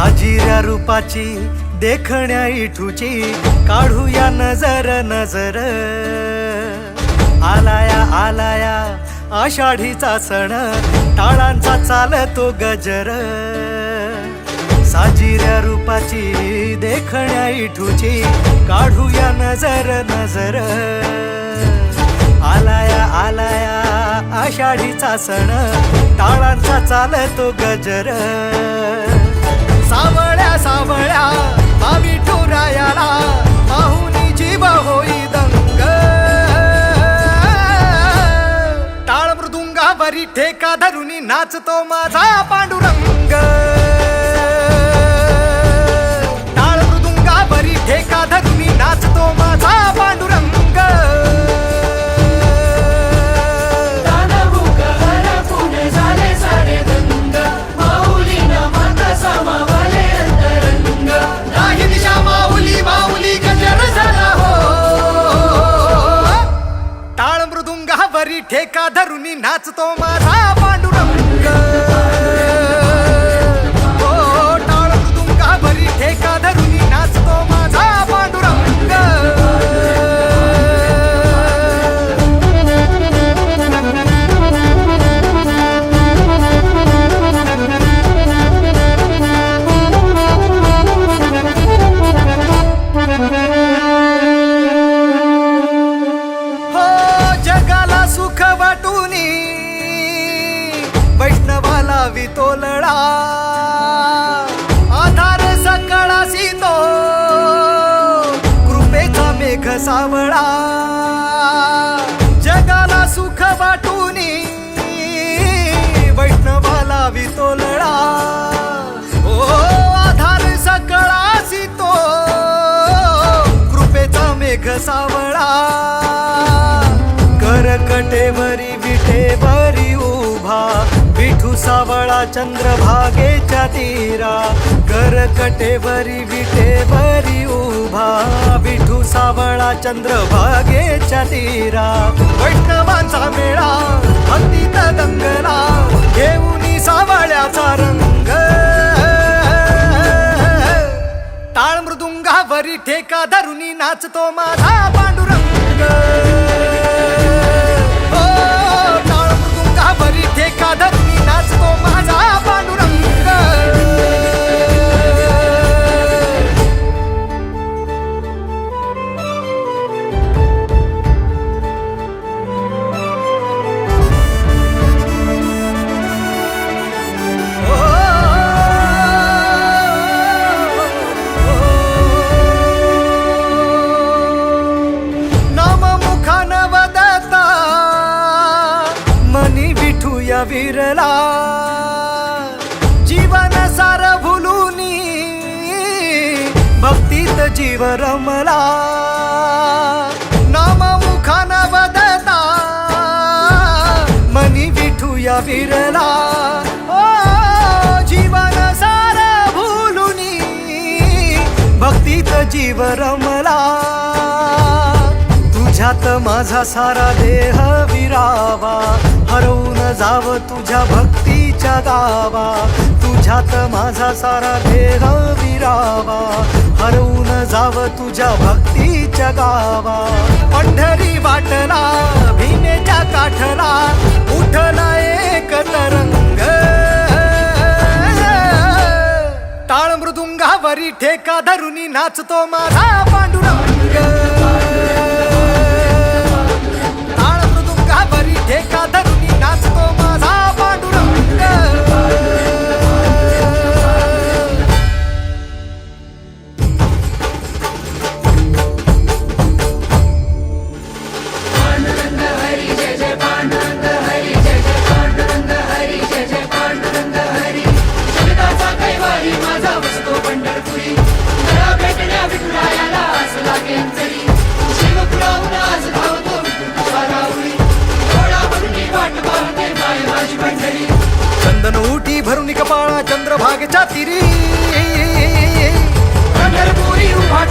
साजिऱ्या रूपाची देखण्या इठूची काढूया नजर नजर। आलाया आलाया आषाढीचा सण टाळांचा चालतो गजर। साजिऱ्या रूपाची देखण्या इठूची काढूया नजर नजर। आलाया आलाया आषाढीचा सण टाळांचा चालतो गजर। सावळ्या सावळ्या विठुरायाला पाहुनी जीव होई दंग। टाळ मृदुंगावरी ठेका धरुनी नाचतो माझा पांडुरंग। टाळ मृदुंगावरी ठेका धरुनी नाचतो माझा पांडुरंग। ठेका धरुनी नाचतो माझा पांडुरंग। ओ टाळ मृदुंगावरी ठेका धरुनी नाचतो माझा पांडुरंग। सुख वाटूनी वैष्णवाला वितोलळा आधार सकळासी तो कृपेचा मेघ सावळा। जगाला सुख वाटूनी वैष्णवाला वितोलळा ओ आधार सकळासी तो कृपेचा मेघ सावळा। करकटेवरी विठेवरी उभा विठू सावळा चंद्रभागेच्या तीरा। करकटेवरी विठेवरी उभा विठू सावळा चंद्रभागेच्या तीरा। वैष्णवांचा मेळा भक्तीत दंगला घेऊनी सावळ्याचा रंग। टाळ मृदुंगावरी ठेका धरुनी नाचतो माझा पांडुरंग। ठेका धरुनी नाचतो माझा पांडुरंग। नाम मुखान वदता मनी विठूया विरला जीवन सार भुलूनी भक्तीत जीव रमला। नाम मुखान वदता मनी विठूया विरला ओ जीवन सार भुलूनी भक्तीत जीव रमला। तुझ्यात माझा सारा देह विरावा हरवून जाव तुझ्या भक्तीच्या गावा। तुझ्यात माझा सारा देह विरावा हरवून जाव तुझ्या भक्तीच्या गावा। पंढरी वाटला भीमेच्या काठला उठला एक तरंग। टाळ मृदुंगावरी ठेका धरुनी नाचतो माझा पांडुरंग। टाळ मृदुंगावरी ठेका धरुनी नाचतो माझा पांडुरंग। पांडुरंग हरी जय जय पांडुरंग हरी जय जय पांडुरंग हरी जय जय पांडुरंग हरी। जगताचा कैवारी माझा वसतो पंढरपुरी मला भेटण्या विठुरायाला आस लागेल तरी। शिवपुराहून आज धावतो विठुरायावरी डोळा भरुनी वाट पाहते माय माझी पंढरी। चंदन उठी भरुनी कपाळा चंद्रभागेच्या तिरी पंढरपुरी उभा